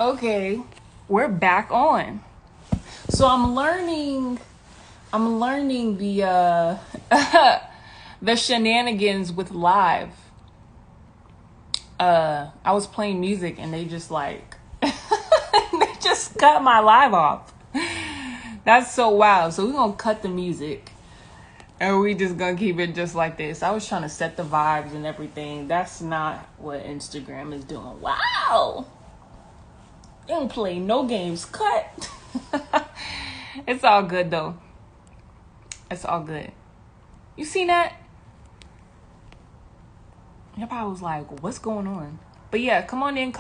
Okay, we're back on. So I'm learning the the shenanigans with live. I was playing music and they just like they just cut my live off. That's so wild. So we're gonna cut the music and we just gonna keep it just like this. I was trying to set the vibes and everything. That's not what Instagram is doing. Wow. They don't play no games. Cut. It's all good though. It's all good. You seen that? Your probably was like, what's going on? But yeah, come on in.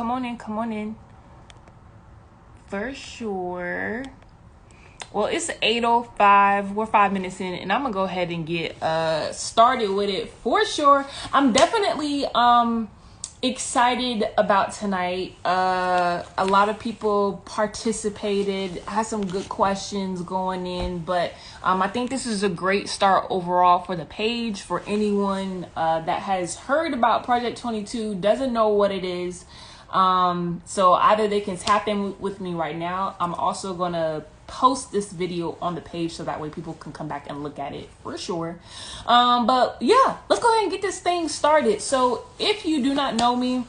For sure. Well, it's 8:05. We're 5 minutes in, and I'm gonna go ahead and get started with it for sure. I'm definitely excited about tonight. A lot of people participated. I had some good questions going in, but I think this is a great start overall for the page for anyone that has heard about Project 22, doesn't know what it is. So either they can tap in with me right now. I'm also gonna post this video on the page so that way people can come back and look at it for sure. But yeah, let's go ahead and get this thing started. So if you do not know me,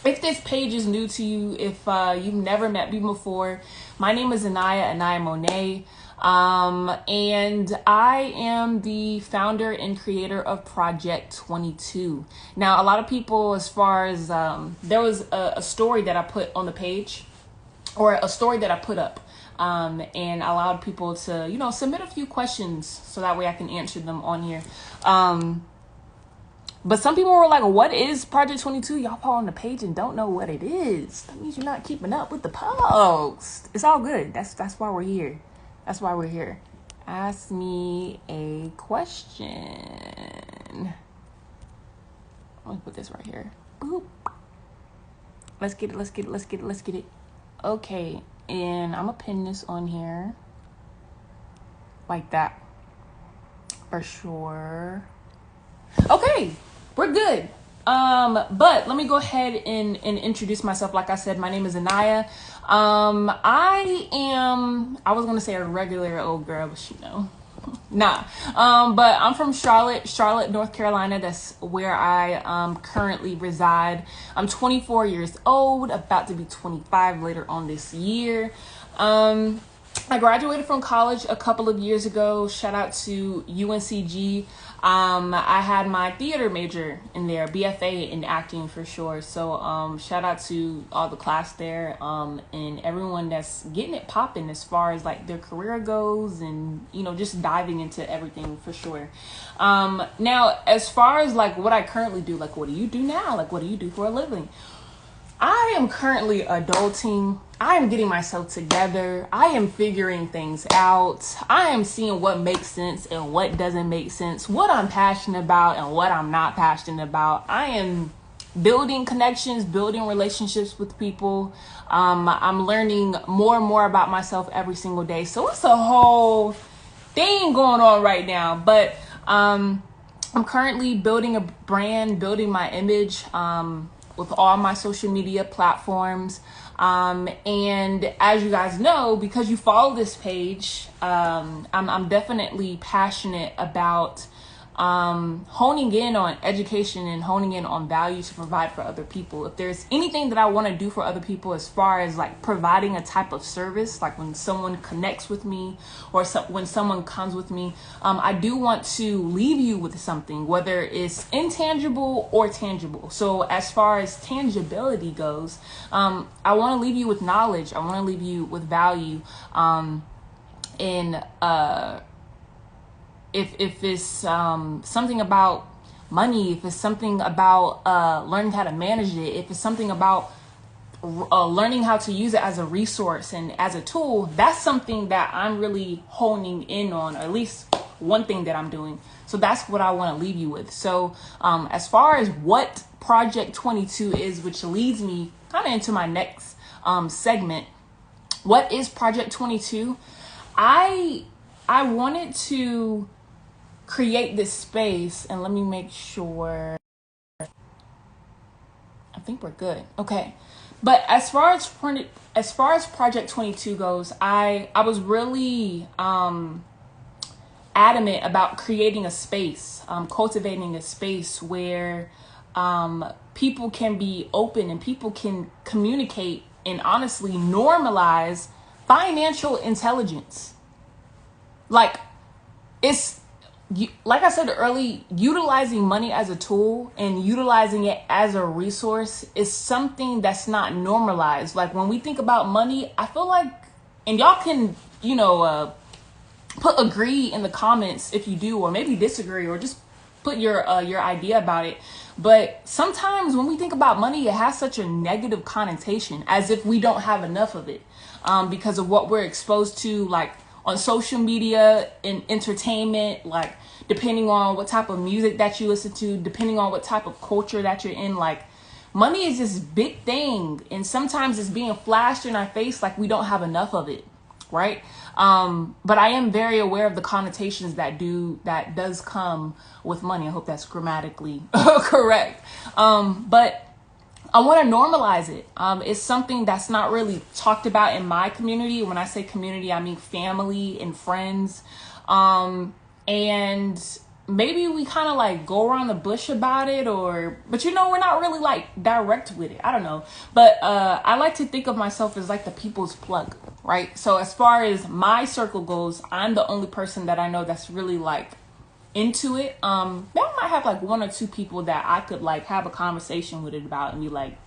if this page is new to you, if you've never met me before, my name is Anaya Monet. And I am the founder and creator of Project 22. Now, a lot of people, as far as, there was a story that I put on the page, or a story that I put up, and allowed people to, submit a few questions so that way I can answer them on here. But some people were like, what is Project 22? Y'all follow on the page and don't know what it is. That means you're not keeping up with the post. It's all good. That's why we're here. That's why we're here. Ask me a question. Let me put this right here. Boop. Let's get it. Okay, and I'm gonna pin this on here. Like that. For sure. Okay, we're good. But let me go ahead and introduce myself. Like I said, my name is Anaya. I was gonna say a regular old girl, but nah. But I'm from Charlotte, North Carolina. That's where I currently reside. I'm 24 years old, about to be 25 later on this year. I graduated from college a couple of years ago. Shout out to UNCG. I had my theater major in there, BFA in acting for sure. So shout out to all the class there, and everyone that's getting it popping as far as like their career goes, and just diving into everything for sure. Now, as far as like what I currently do, like what do you do now? Like what do you do for a living? I am currently adulting. I am getting myself together. I am figuring things out. I am seeing what makes sense and what doesn't make sense, what I'm passionate about and what I'm not passionate about. I am building connections, building relationships with people. I'm learning more and more about myself every single day. So it's a whole thing going on right now. But I'm currently building a brand, building my image, with all my social media platforms. And as you guys know, because you follow this page, I'm definitely passionate about honing in on education and honing in on value to provide for other people. If there's anything that I want to do for other people as far as like providing a type of service, like when someone connects with me or when someone comes with me, I do want to leave you with something, whether it's intangible or tangible. So as far as tangibility goes, I want to leave you with knowledge. I want to leave you with value, if it's something about money, if it's something about learning how to manage it, if it's something about learning how to use it as a resource and as a tool, that's something that I'm really honing in on, or at least one thing that I'm doing. So that's what I want to leave you with. So as far as what Project 22 is, which leads me kind of into my next segment, what is Project 22? I wanted to create this space, and let me make sure. I think we're good. Okay. But as far as Project 22 goes, I was really adamant about creating a space, cultivating a space where people can be open and people can communicate and honestly normalize financial intelligence. Like, it's, like I said earlier, utilizing money as a tool and utilizing it as a resource is something that's not normalized. Like, when we think about money, I feel like, and y'all can, put agree in the comments if you do, or maybe disagree, or just put your idea about it. But sometimes when we think about money, it has such a negative connotation, as if we don't have enough of it, because of what we're exposed to, like on social media and entertainment, like depending on what type of music that you listen to, depending on what type of culture that you're in. Like, money is this big thing, and sometimes it's being flashed in our face like we don't have enough of it, right? But I am very aware of the connotations that does come with money. I hope that's grammatically correct. But I want to normalize it. It's something that's not really talked about in my community. When I say community, I mean family and friends. And maybe we kind of like go around the bush about it, but we're not really like direct with it. I don't know. But I like to think of myself as like the people's plug, right? So as far as my circle goes, I'm the only person that I know that's really like into it. Maybe I might have like one or two people that I could like have a conversation with it about and be like,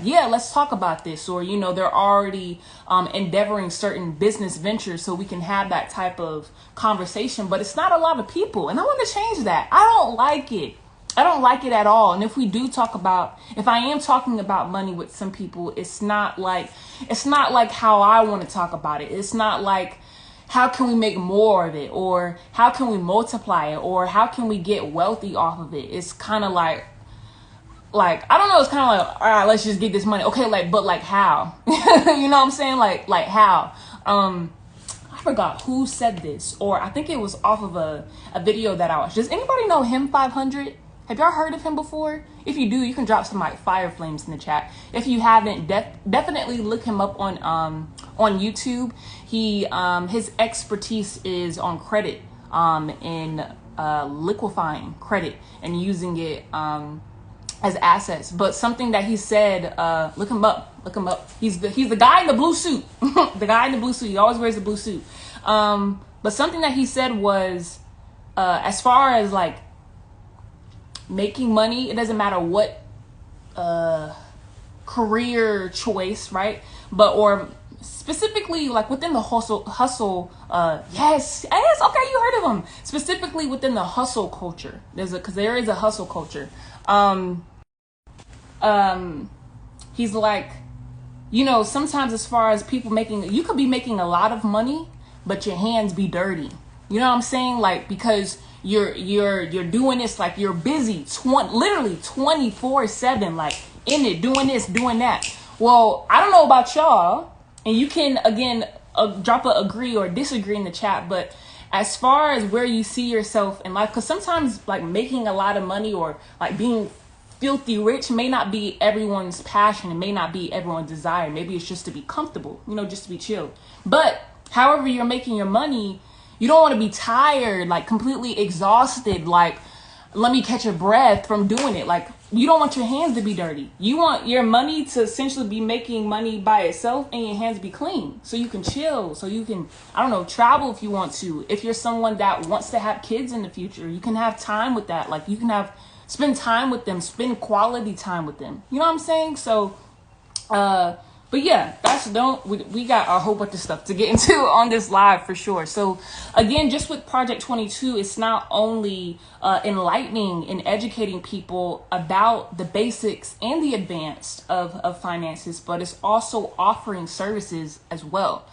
yeah, let's talk about this. Or, they're already endeavoring certain business ventures, so we can have that type of conversation. But it's not a lot of people, and I want to change that. I don't like it. I don't like it at all. And if I am talking about money with some people, it's not like how I want to talk about it. It's not like, how can we make more of it, or how can we multiply it, or how can we get wealthy off of it? It's kind of like I don't know. It's kind of like, all right, let's just get this money. Okay, but how? You know what I'm saying? Like how? I forgot who said this, or I think it was off of a video that I watched. Does anybody know him 500? Have y'all heard of him before? If you do, you can drop some like fire flames in the chat. If you haven't, definitely look him up on YouTube. His expertise is on credit, in liquefying credit and using it as assets. But something that he said, look him up. He's the guy in the blue suit. The guy in the blue suit. He always wears the blue suit. But something that he said was, as far as like making money, it doesn't matter what career choice, right? Or specifically like within the hustle. Yes, okay, you heard of him. Specifically within the hustle culture, because there is a hustle culture. He's like, sometimes as far as people you could be making a lot of money, but your hands be dirty. You know what I'm saying? Like, because you're doing this, like you're busy, literally 24/7, like in it, doing this, doing that. Well, I don't know about y'all, and you can again drop a agree or disagree in the chat, but as far as where you see yourself in life, because sometimes like making a lot of money or like being filthy rich may not be everyone's passion. It may not be everyone's desire. Maybe it's just to be comfortable, just to be chill. But however you're making your money, you don't want to be tired, like completely exhausted, like let me catch a breath from doing it. Like, you don't want your hands to be dirty. You want your money to essentially be making money by itself and your hands be clean, so you can chill, so you can, travel if you want to. If you're someone that wants to have kids in the future, you can have time with that. Like, you can spend time with them, spend quality time with them. You know what I'm saying? So, but yeah, we got a whole bunch of stuff to get into on this live for sure. So again, just with Project 22, it's not only enlightening and educating people about the basics and the advanced of finances, but it's also offering services as well.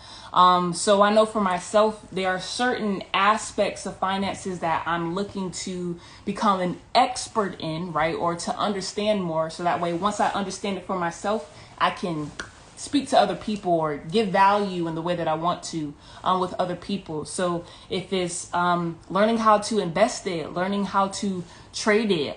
So I know for myself, there are certain aspects of finances that I'm looking to become an expert in, right? Or to understand more. So that way, once I understand it for myself, I can speak to other people or give value in the way that I want to with other people. So if it's learning how to invest it, learning how to trade it,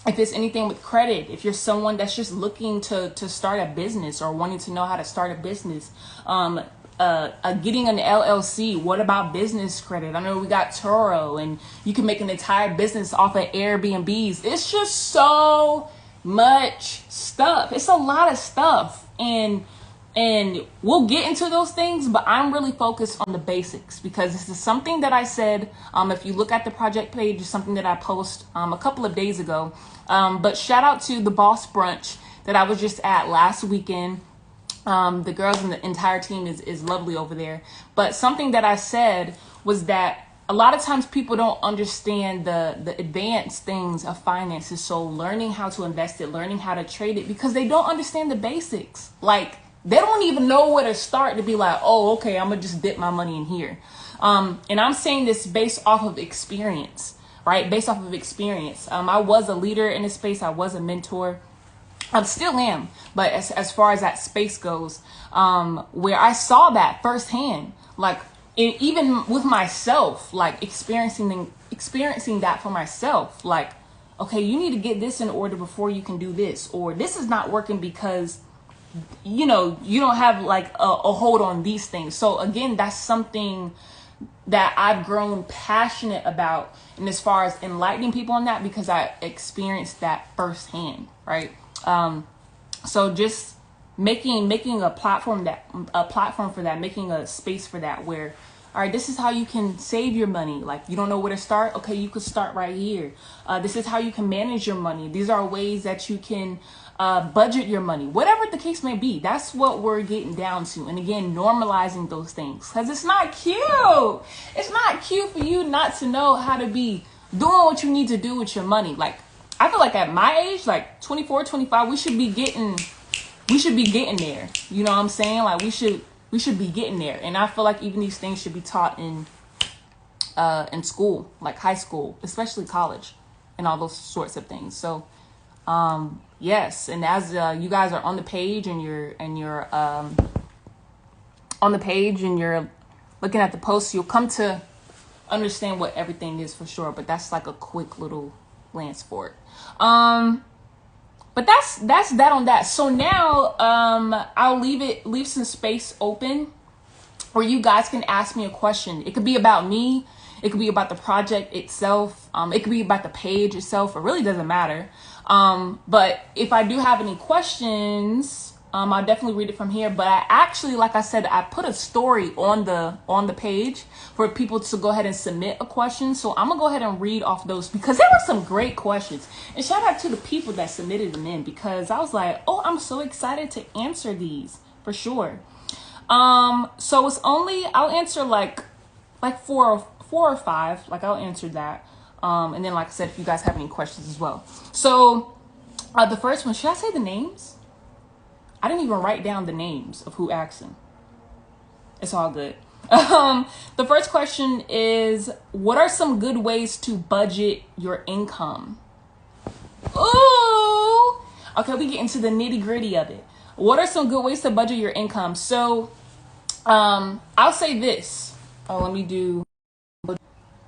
if it's anything with credit, if you're someone that's just looking to start a business or wanting to know how to start a business, getting an LLC. What about business credit? I know we got Turo, and you can make an entire business off of Airbnbs. It's just so much stuff. It's a lot of stuff, and we'll get into those things, but I'm really focused on the basics because this is something that I said, if you look at the project page, it's something that I post a couple of days ago. But shout out to the Boss Brunch that I was just at last weekend. The girls and the entire team is lovely over there. But something that I said was that a lot of times people don't understand the advanced things of finances. So learning how to invest it, learning how to trade it, because they don't understand the basics. Like, they don't even know where to start to be like, oh, okay, I'm going to just dip my money in here. And I'm saying this based off of experience, right? Based off of experience. I was a leader in this space. I was a mentor. I still am. But as far as that space goes, where I saw that firsthand, like even with myself, like experiencing that for myself, like, okay, you need to get this in order before you can do this, or this is not working because you don't have like a hold on these things. So again, that's something that I've grown passionate about, and as far as enlightening people on that, because I experienced that firsthand, right? So just making a platform for that, making a space for that, where, all right, this is how you can save your money. Like, you don't know where to start? Okay, you could start right here. This is how you can manage your money. These are ways that you can budget your money, whatever the case may be. That's what we're getting down to. And again, normalizing those things, because it's not cute. It's not cute for you not to know how to be doing what you need to do with your money. Like, I feel like at my age, like 24, 25, we should be getting there. You know what I'm saying? Like, we should be getting there. And I feel like even these things should be taught in school, like high school, especially college, and all those sorts of things. So yes, and as you guys are on the page and you're on the page and you're looking at the posts, you'll come to understand what everything is for sure. But that's like a quick little glance for it. But that's that on that. So now I'll leave some space open where you guys can ask me a question. It could be about me. It could be about the project itself. It could be about the page itself. It really doesn't matter. But if I do have any questions, I'll definitely read it from here. But I actually, like I said, I put a story on the page for people to go ahead and submit a question. So I'm gonna go ahead and read off those, because there were some great questions. And shout out to the people that submitted them in, because I was like, oh, I'm so excited to answer these for sure. So it's only, I'll answer like four or five. Like, I'll answer that. And then, like I said, if you guys have any questions as well. So the first one, should I say the names? I didn't even write down the names of who asked them. It's all good. The first question is, what are some good ways to budget your income? Ooh. Okay, we get into the nitty gritty of it. What are some good ways to budget your income? So I'll say this. Let me do.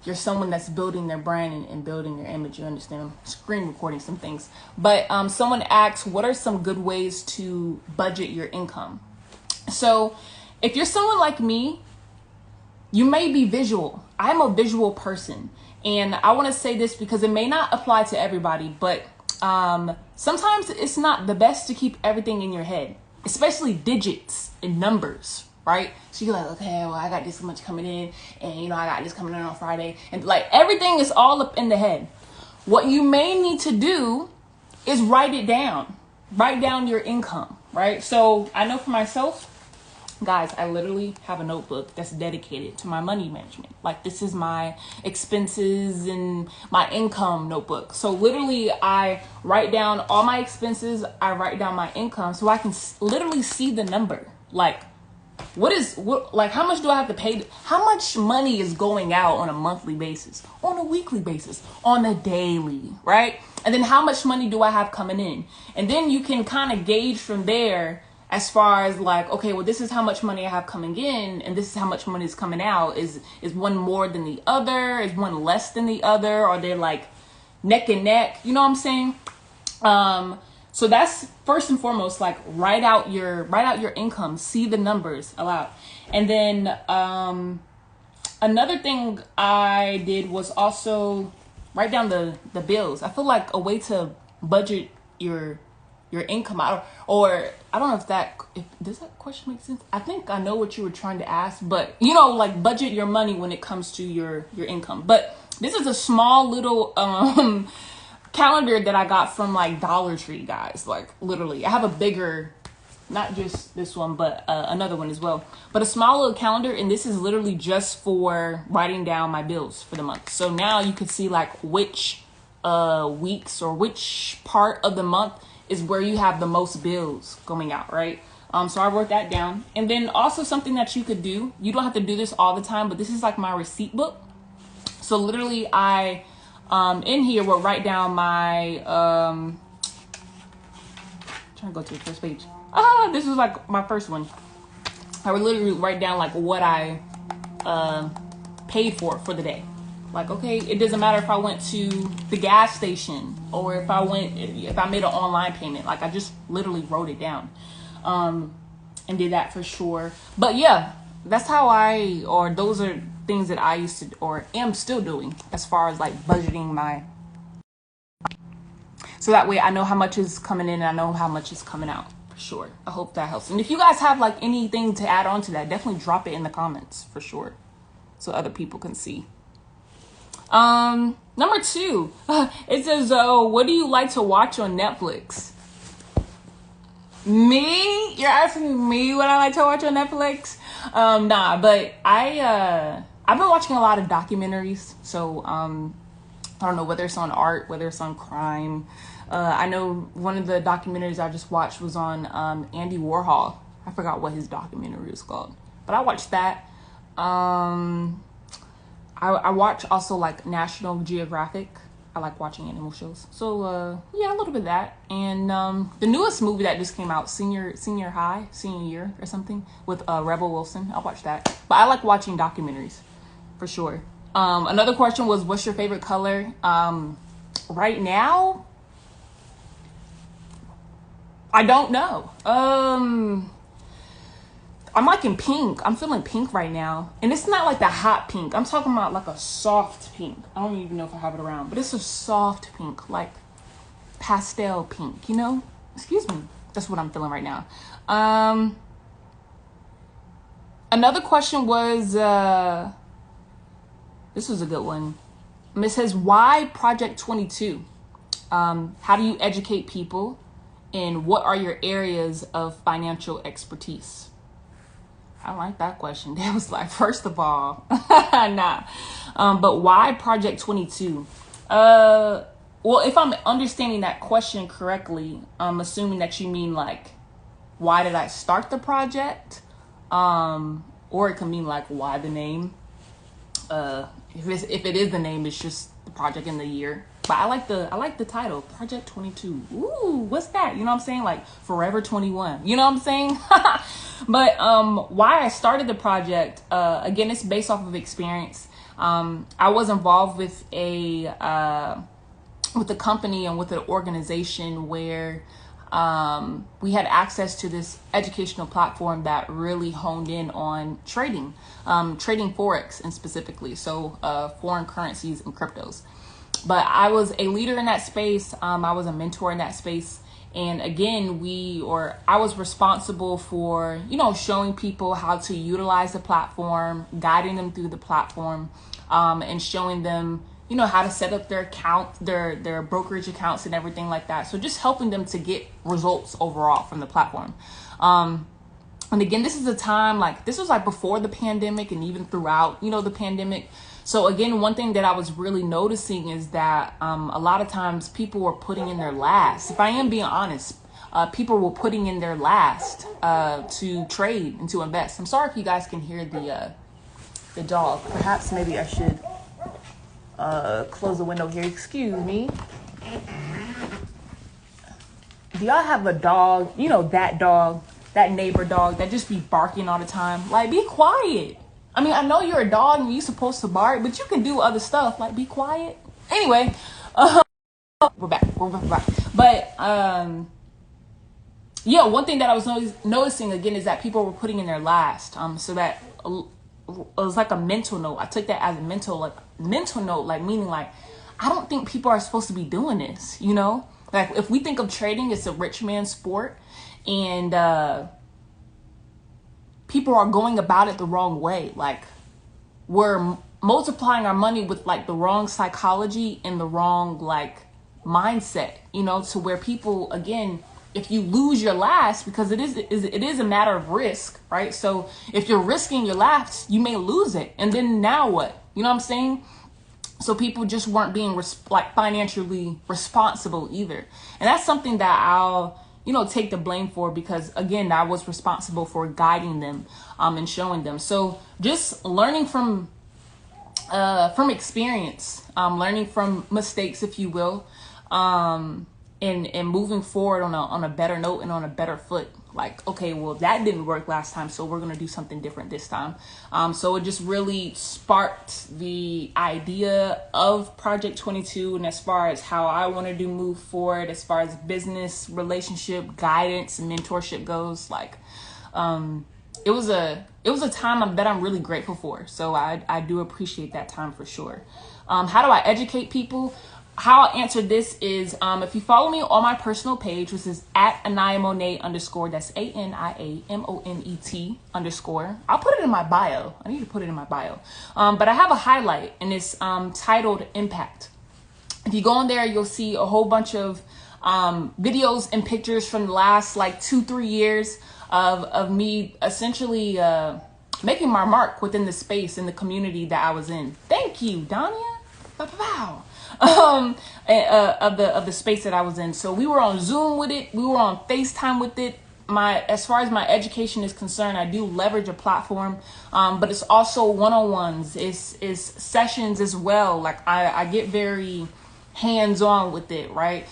You're someone that's building their brand and building their image. You understand? I'm screen recording some things. But someone asks, what are some good ways to budget your income? So if you're someone like me, you may be visual. I'm a visual person. And I want to say this because it may not apply to everybody, but sometimes it's not the best to keep everything in your head, especially digits and numbers. Right? So you're like, okay, well, I got this much coming in, and I got this coming in on Friday, and like everything is all up in the head. What you may need to do is write it down. Write down your income, right? So I know for myself, guys, I literally have a notebook that's dedicated to my money management. Like, this is my expenses and my income notebook. So literally I write down all my expenses. I write down my income so I can literally see the number. Like, how much do I have to pay? How much money is going out on a monthly basis, on a weekly basis, on a daily, right? And then how much money do I have coming in? And then you can kind of gauge from there as far as like, okay, well, this is how much money I have coming in, and this is how much money is coming out. Is one more than the other? Is one less than the other? Are they like neck and neck? You know what I'm saying? So that's first and foremost, like write out your income, see the numbers aloud. And then another thing I did was also write down the bills. I feel like a way to budget your income out, or I don't know if does that question make sense? I think I know what you were trying to ask, but like budget your money when it comes to your income. But this is a small little calendar that I got from like Dollar Tree, guys. Like literally, I have a bigger, not just this one, but another one as well. But a small little calendar, and this is literally just for writing down my bills for the month. So now you can see like which weeks or which part of the month is where you have the most bills going out, right? So I wrote that down. And then also something that you could do, you don't have to do this all the time, but this is like my receipt book. So literally I, in here will write down my, trying to go to the first page. This is like my first one. I would literally write down like what I paid for the day. Like, okay, it doesn't matter if I went to the gas station or if I made an online payment. Like I just literally wrote it down and did that for sure. But yeah, that's how those are things that I used to or am still doing as far as like budgeting so that way I know how much is coming in and I know how much is coming out for sure. I hope that helps. And if you guys have like anything to add on to that, definitely drop it in the comments for sure so other people can see. Number 2, it says, what do you like to watch on Netflix? Me? You're asking me what I like to watch on Netflix? Nah, but I've been watching a lot of documentaries. So, I don't know whether it's on art, whether it's on crime. I know one of the documentaries I just watched was on, Andy Warhol. I forgot what his documentary was called, but I watched that. I watch also like National Geographic. I like watching animal shows. So yeah, a little bit of that. And the newest movie that just came out, senior year or something, with Rebel Wilson. I watched that. But I like watching documentaries for sure. Another question was, what's your favorite color? Right now, I don't know. I'm liking pink. I'm feeling pink right now. And it's not like the hot pink. I'm talking about like a soft pink. I don't even know if I have it around, but it's a soft pink, like pastel pink, Excuse me. That's what I'm feeling right now. Another question was, this was a good one. It says, why Project 22? How do you educate people? And what are your areas of financial expertise? I like that question. That was like, first of all, nah. But why Project 22? Well, if I'm understanding that question correctly, I'm assuming that you mean like, why did I start the project? Or it can mean like, why the name? If it is the name, it's just the project in the year. But I like the title, Project 22. Ooh, what's that? You know what I'm saying? Like Forever 21. You know what I'm saying? But why I started the project, again, it's based off of experience. I was involved with a company and with an organization where we had access to this educational platform that really honed in on trading Forex and specifically, so foreign currencies and cryptos. But I was a leader in that space. I was a mentor in that space. And again, I was responsible for, showing people how to utilize the platform, guiding them through the platform, and showing them, how to set up their account, their brokerage accounts and everything like that. So just helping them to get results overall from the platform. And again, this is a time this was before the pandemic and even throughout, the pandemic. So again, one thing that I was really noticing is that a lot of times people were putting in their last. If I am being honest, people were putting in their last to trade and to invest. I'm sorry if you guys can hear the dog. Perhaps maybe I should close the window here. Excuse me. Do y'all have a dog? That dog, that neighbor dog that just be barking all the time? Like, be quiet. I mean, I know you're a dog and you're supposed to bark, but you can do other stuff, like be quiet. Anyway, We're back. But yeah, one thing that I was noticing again is that people were putting in their last. So that it was like a mental note. I took that as a mental note, like meaning like, I don't think people are supposed to be doing this, you know? Like if we think of trading, it's a rich man's sport, and people are going about it the wrong way. Like we're multiplying our money with like the wrong psychology and the wrong like mindset, you know, to where people, again, if you lose your last, because it is a matter of risk, right? So if you're risking your last, you may lose it. And then now what? You know what I'm saying? So people just weren't being like financially responsible either. And that's something that I'll, you know, take the blame for, because again, I was responsible for guiding them and showing them. So just learning from experience, learning from mistakes, if you will, and moving forward on a better note and on a better foot. Like, okay, well, that didn't work last time, so we're going to do something different this time. So it just really sparked the idea of Project 22. And as far as how I wanted to move forward, as far as business, relationship, guidance, and mentorship goes, like, it was a time that I'm really grateful for. So I do appreciate that time for sure. How do I educate people? How I answer this is, if you follow me on my personal page, which is at @AniaMonet_, that's ANIAMONET _. I'll put it in my bio. I need to put it in my bio. But I have a highlight, and it's titled Impact. If you go in there, you'll see a whole bunch of videos and pictures from the last like 2-3 years of me essentially making my mark within the space and the community that I was in. Thank you, Donia. Wow. Of the space that I was in. So we were on Zoom with it. We were on FaceTime with it. As far as my education is concerned, I do leverage a platform, but it's also one-on-ones. It's sessions as well. Like I get very hands-on with it, right?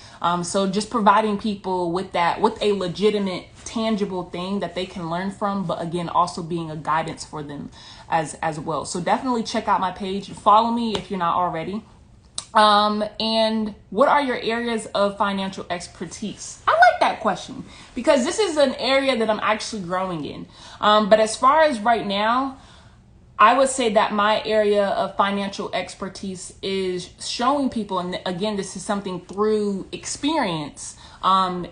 So just providing people with a legitimate, tangible thing that they can learn from, but again, also being a guidance for them as well. So definitely check out my page. Follow me if you're not already. And what are your areas of financial expertise? I like that question, because this is an area that I'm actually growing in. But as far as right now, I would say that my area of financial expertise is showing people, and again, this is something through experience,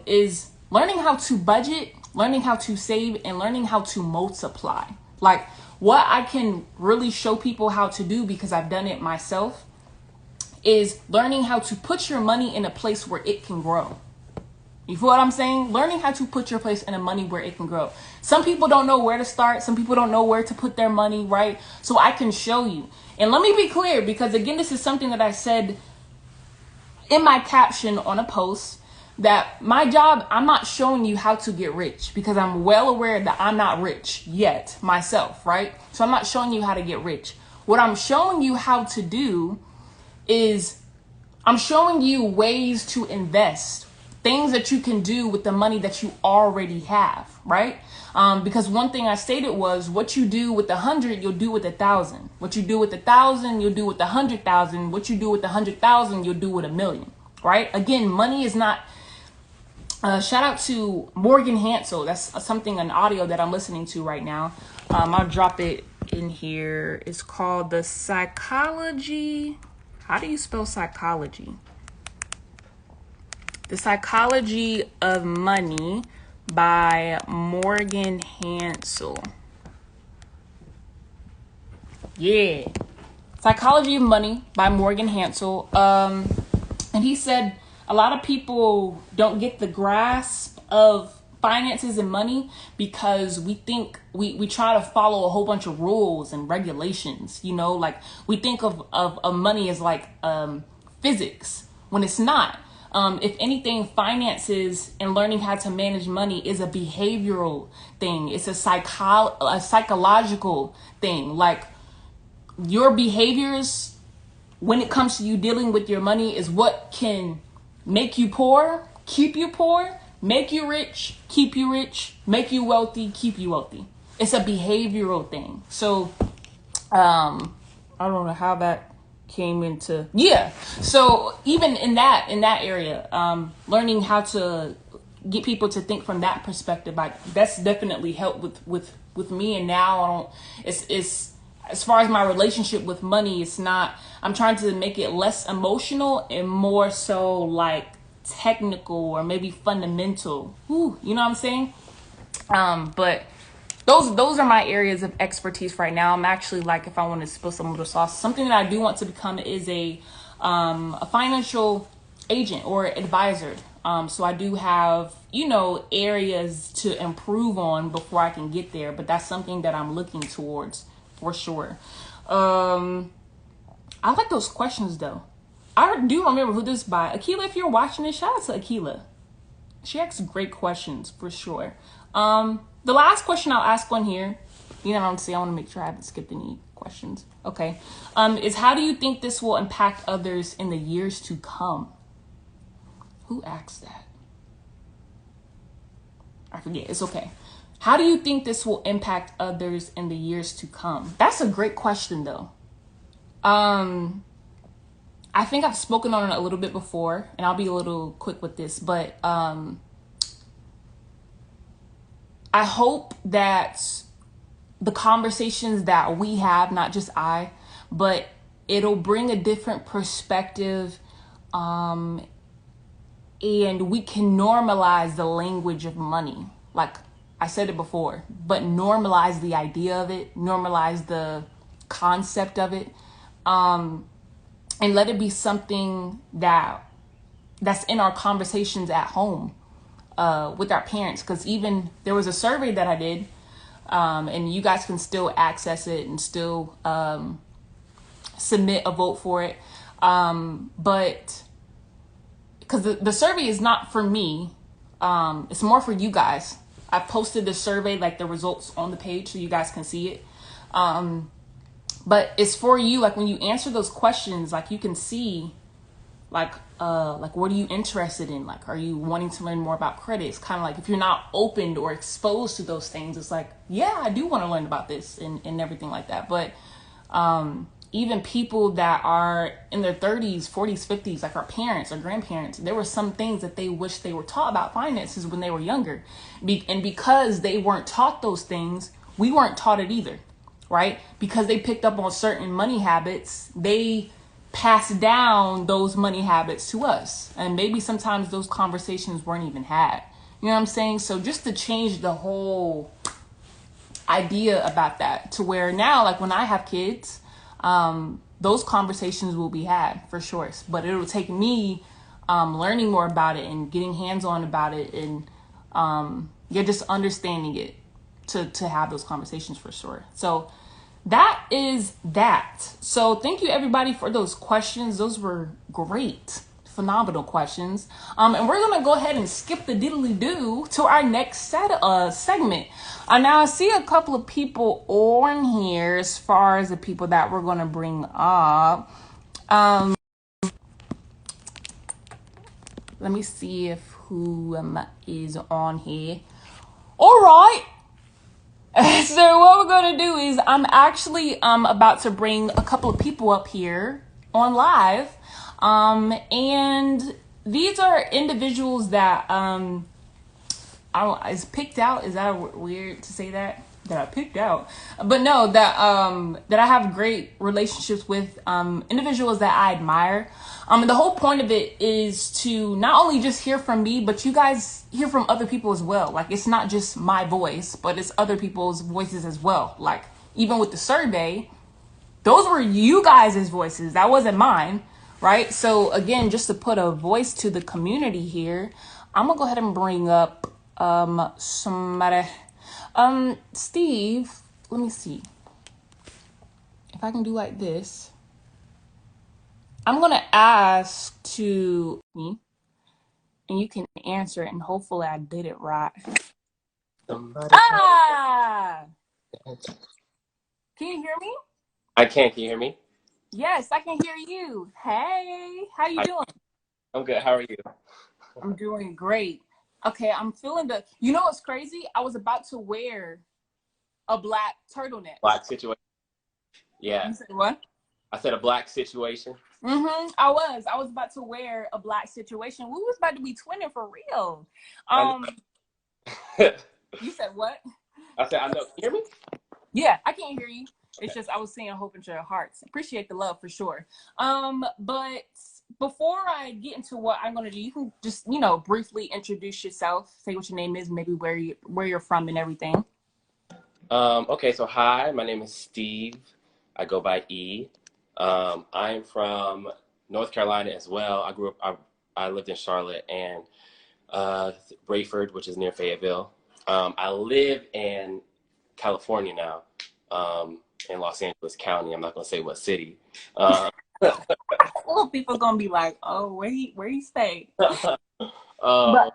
is learning how to budget, learning how to save, and learning how to multiply. Like what I can really show people how to do, because I've done it myself, is learning how to put your money in a place where it can grow. You feel what I'm saying? Learning how to put your place in a money where it can grow. Some people don't know where to start. Some people don't know where to put their money, right? So I can show you. And let me be clear, because again, this is something that I said in my caption on a post, that my job, I'm not showing you how to get rich, because I'm well aware that I'm not rich yet myself, right? So I'm not showing you how to get rich. What I'm showing you how to do is I'm showing you ways to invest, things that you can do with the money that you already have, right? Because one thing I stated was, what you do with 100, you'll do with 1,000. What you do with 1,000, you'll do with 100,000. What you do with 100,000, you'll do with 1,000,000, right? Again, money is not, shout out to Morgan Hansel. That's an audio that I'm listening to right now. I'll drop it in here. It's called The Psychology. How do you spell psychology? The Psychology of Money by Morgan Hansel. Yeah. Psychology of Money by Morgan Hansel. And he said a lot of people don't get the grasp of finances and money because we think we try to follow a whole bunch of rules and regulations, you know, like we think of money as like physics, when it's not. If anything, finances and learning how to manage money is a behavioral thing. It's a psychological thing. Like your behaviors when it comes to you dealing with your money is what can make you poor, keep you poor, make you rich, keep you rich, make you wealthy, keep you wealthy. It's a behavioral thing. So, I don't know how that came into, yeah. So even in that area, learning how to get people to think from that perspective, that's definitely helped with me. And now I don't, it's as far as my relationship with money, it's not, I'm trying to make it less emotional and more so like technical or maybe fundamental. Ooh, you know what I'm saying? But those are my areas of expertise right now. I'm actually, like, if I want to spill some of the sauce, something that I do want to become is a financial agent or advisor. So I do have, areas to improve on before I can get there, but that's something that I'm looking towards for sure. I like those questions though. I do remember who this by. Akila, if you're watching this, shout out to Akila. She asks great questions for sure. The last question I'll ask on here, I want to make sure I haven't skipped any questions. Okay. Is how do you think this will impact others in the years to come? Who asked that? I forget. It's okay. How do you think this will impact others in the years to come? That's a great question though. I think I've spoken on it a little bit before, and I'll be a little quick with this, but I hope that the conversations that we have, not just I, but it'll bring a different perspective, and we can normalize the language of money. Like I said it before, but normalize the idea of it, normalize the concept of it, and let it be something that's in our conversations at home with our parents. Because even there was a survey that I did, and you guys can still access it and still submit a vote for it. But because the survey is not for me, it's more for you guys. I posted the survey, like the results on the page, so you guys can see it. But it's for you, like when you answer those questions, like you can see, like what are you interested in? Like, are you wanting to learn more about credit? It's kind of like if you're not opened or exposed to those things, it's like, yeah, I do want to learn about this and everything like that. But even people that are in their 30s, 40s, 50s, like our parents or grandparents, there were some things that they wish they were taught about finances when they were younger. And because they weren't taught those things, we weren't taught it either. Right? Because they picked up on certain money habits, they passed down those money habits to us. And maybe sometimes those conversations weren't even had. You know what I'm saying? So just to change the whole idea about that to where now, like when I have kids, those conversations will be had for sure. But it'll take me learning more about it and getting hands-on about it and just understanding it to have those conversations for sure. So that is that. So thank you everybody for those questions. Those were great, phenomenal questions. And we're gonna go ahead and skip the diddly do to our next segment. Now I see a couple of people on here as far as the people that we're gonna bring up. Let me see if who is on here. All right. So what we're going to do is I'm actually about to bring a couple of people up here on live. And these are individuals that is picked out. Is that weird to say that I picked out? But no, that I have great relationships with, individuals that I admire. And the whole point of it is to not only just hear from me, but you guys hear from other people as well. Like, it's not just my voice, but it's other people's voices as well. Like, even with the survey, those were you guys' voices. That wasn't mine, right? So again, just to put a voice to the community here, I'm gonna go ahead and bring up somebody. Steve, let me see if I can do like this. I'm going to ask to me, and you can answer it, and hopefully I did it right. Ah! Can you hear me? I can. Can you hear me? Yes, I can hear you. Hey, how you doing? I'm good. How are you? I'm doing great. Okay, I'm feeling you know what's crazy? I was about to wear a black turtleneck. Black situation. Yeah. You said what? I said a black situation. I was about to wear a black situation. We was about to be twinning for real. I know. You said what? I said I know. Can you hear me? Yeah, I can't hear you. It's Okay. just I was seeing a whole bunch of hearts. Appreciate the love for sure. But before I get into what I'm gonna do, you can just briefly introduce yourself, say what your name is, maybe where you're from and everything. Okay, so hi, my name is Steve. I go by E. I'm from North Carolina as well. I grew up, I lived in Charlotte and Brayford, which is near Fayetteville. I live in California now, in Los Angeles County. I'm not going to say what city. Uh, Well, people gonna be like, oh, where he stay? um, But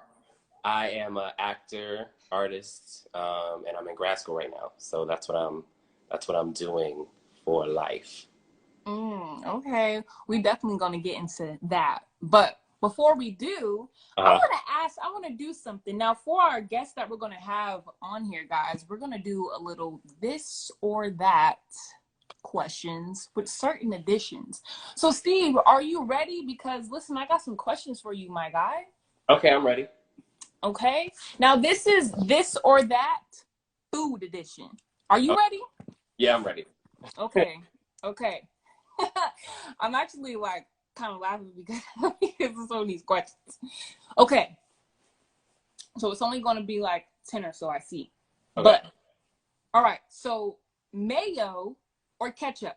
I am an actor, artist, and I'm in grad school right now. So that's what I'm doing for life. okay, we definitely gonna get into that. But before we do, Uh, I want to do something now for our guests that we're gonna have on here, guys. We're gonna do a little this or that questions with certain additions. So, Steve, are you ready? Because listen, I got some questions for you, my guy. okay, I'm ready. Okay. Now, this is this or that food edition. Are you Oh, ready? yeah, I'm ready. Okay. Okay. I'm actually like kind of laughing because because of some of these questions. Okay. So it's only going to be like 10 or so, I see. Okay, But all right. So mayo or ketchup?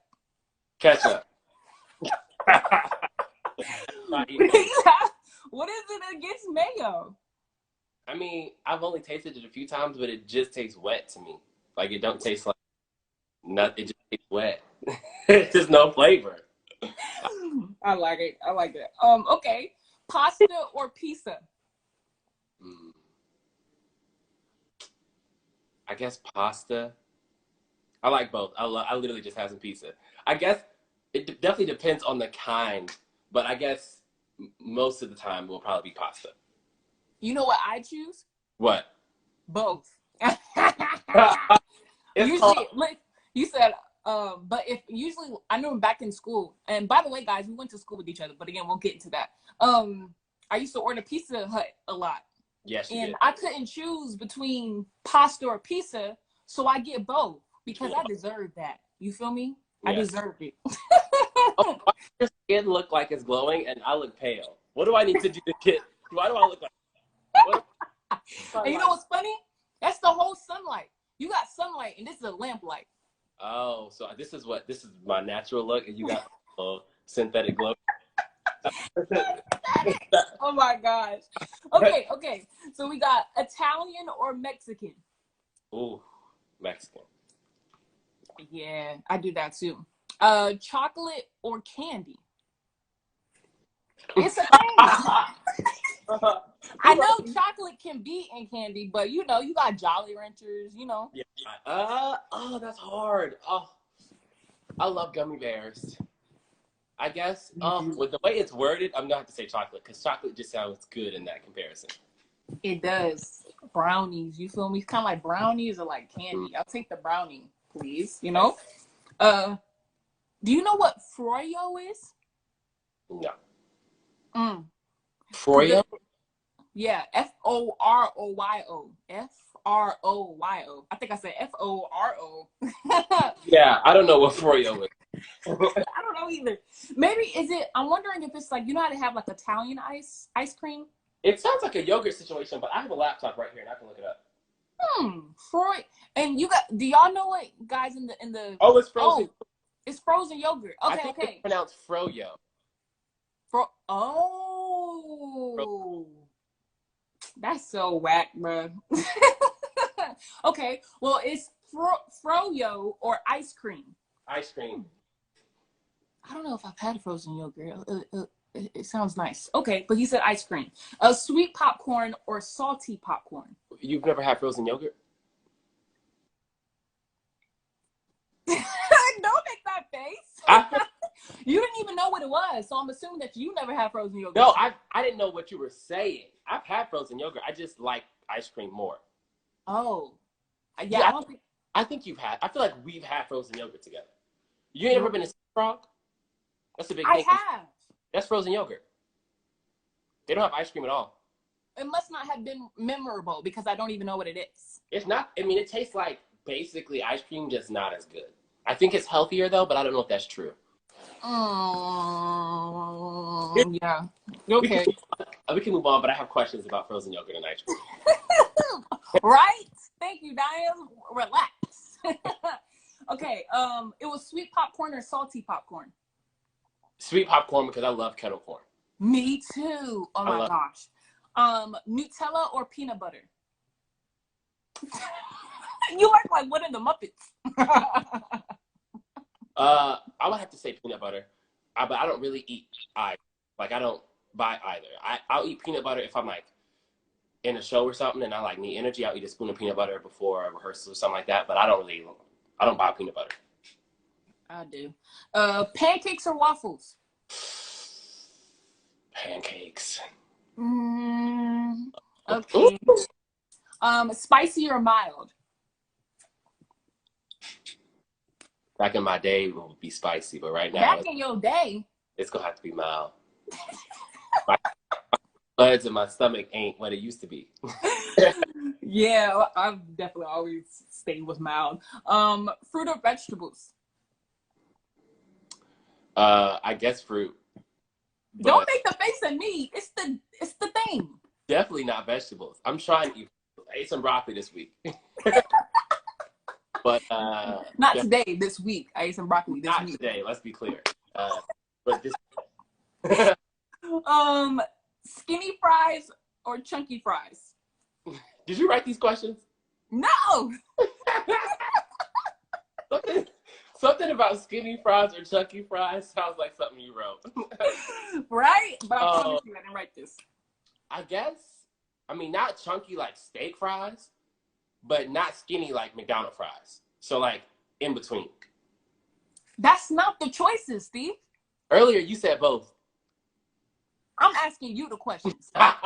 ketchup. I eat both. What is it against mayo? I mean, I've only tasted it a few times, but it just tastes wet to me. Like it don't taste like nothing. It just tastes wet. It's just no flavor. I like it. I like it. Okay. Pasta or pizza? Mm, I guess pasta. I like both. I literally just have some pizza. I guess definitely depends on the kind, but I guess most of the time will probably be pasta. You know what I choose? What? Both. It's called. Usually, like you said, but if usually I know back in school, and by the way, guys, we went to school with each other, but again, we'll get into that. I used to order Pizza Hut a lot, Yes, you and did. I couldn't choose between pasta or pizza, so I get both because I deserve that. You feel me? I Yes. deserved it. Oh, why does your skin look like it's glowing and I look pale? What do I need to do to get? Why do I look like? What And you know what's funny? That's the whole sunlight. You got sunlight, and this is a lamplight. Oh, so this is my natural look, and you got synthetic glow. Oh my gosh. Okay, okay. So we got Italian or Mexican. Ooh, Mexican. Yeah, I do that too. Chocolate or candy. It's a thing. I know chocolate can be in candy, but you got Jolly Ranchers. Yeah. Oh, that's hard. Oh, I love gummy bears. I guess. You do. With the way it's worded, I'm gonna have to say chocolate because chocolate just sounds good in that comparison. It does. Brownies, you feel me? It's kind of like brownies or like Mm, candy. I'll take the brownie, please. Uh, do you know what froyo is? no. Mm. Froyo? Yeah, Forroyo. Froryo. I think I said Foro. Yeah, I don't know what froyo is. I don't know either. Maybe is it? I'm wondering if it's like how to have like Italian ice cream. It sounds like a yogurt situation, but I have a laptop right here and I can look it up. Freud. And you got? Do y'all know what guys in the? Oh, it's frozen. Oh, it's frozen yogurt. I Okay, think it's okay. pronounced froyo. Oh, that's so whack, bro. Okay, well, it's froyo or ice cream. Ice cream. I don't know if I've had frozen yogurt. It sounds nice. Okay, but he said ice cream. Sweet popcorn or salty popcorn. You've never had frozen yogurt? Don't make that I, face. You didn't even know what it was, so I'm assuming that you never had frozen yogurt. no, I didn't know what you were saying. I've had frozen yogurt. I just like ice cream more. Oh, yeah. Yeah, I don't think. I think you've had. I feel like we've had frozen yogurt together. You ain't ever been to Sea Frog? That's a big I thing. have. That's frozen yogurt. They don't have ice cream at all. It must not have been memorable because I don't even know what it is. It's not. I mean, it tastes like basically ice cream, just not as good. I think it's healthier though, but I don't know if that's true. Yeah. We can, Okay. we can move on, but I have questions about frozen yogurt and ice cream. Right? Thank you, Diane. Relax. Okay. It was sweet popcorn or salty popcorn? Sweet popcorn because I love kettle corn. Me too. Oh my gosh. Nutella or peanut butter? You act like one of the Muppets. I would have to say peanut butter, but I don't really eat either. Like I don't buy either. I'll eat peanut butter if I'm like in a show or something and I like need energy. I'll eat a spoon of peanut butter before a rehearsal or something like that. But I don't buy peanut butter. I do. Pancakes or waffles? Pancakes. Okay. Spicy or mild? Back in my day, it would be spicy, but right now, Back in your day, it's gonna have to be mild. My buds in my stomach ain't what it used to be. Yeah, I've definitely always stayed with mild. Fruit or vegetables? I guess fruit. Don't make the face at me. It's the thing. Definitely not vegetables. I'm trying to eat. I ate some broccoli this week. But not today, this week. I ate some broccoli this week. Not today, let's be clear. But this skinny fries or chunky fries? Did you write these questions? No. Something about skinny fries or chunky fries sounds like something you wrote. Right? But I promise you I didn't write this. I guess. I mean, not chunky like steak fries, but not skinny like McDonald's fries. So like in between. That's not the choices, Steve. Earlier you said both. I'm asking you the questions. Well,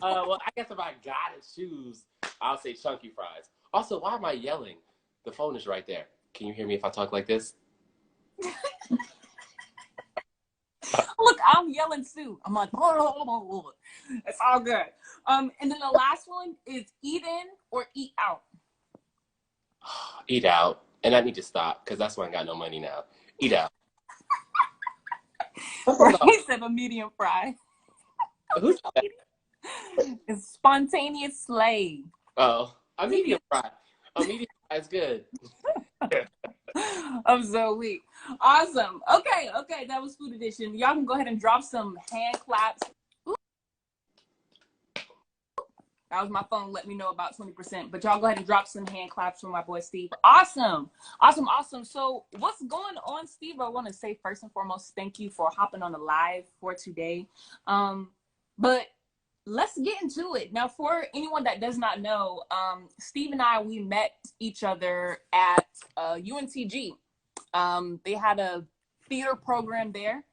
I guess if I gotta choose, I'll say chunky fries. Also, why am I yelling? The phone is right there. Can you hear me if I talk like this? Look, I'm yelling too. I'm like, oh, it's all good. And then the last one is eat in or eat out. Eat out. And I need to stop because that's why I got no money now. Eat out. He said a medium fry. Who's that? It's spontaneous slay. Oh, a medium fry. A medium fry is good. I'm so weak. Awesome. Okay, that was food edition. Y'all can go ahead and drop some hand claps. Ooh. That was my phone. Let me know about 20%. But y'all go ahead and drop some hand claps for my boy Steve. Awesome. So what's going on, Steve? I want to say first and foremost, thank you for hopping on the live for today. But let's get into it. Now, for anyone that does not know, Steve and I, we met each other at UNTG. They had a theater program there,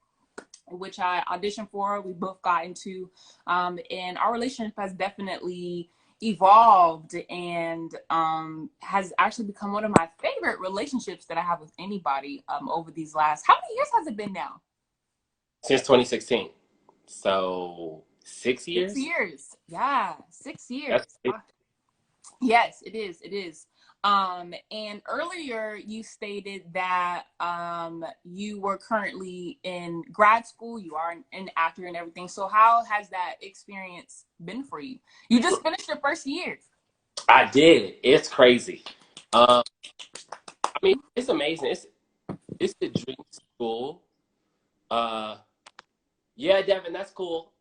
which I auditioned for. We both got into, and our relationship has definitely evolved and has actually become one of my favorite relationships that I have with anybody over these last, how many years has it been now? Since 2016. So 6 years? 6 years. Yeah, 6 years. Yes, it is. And earlier you stated that you were currently in grad school. You are an actor and everything. So how has that experience been for you? You just finished your first year. I did. It's crazy. I mean, it's amazing. It's the dream school. Yeah, Devin, that's cool.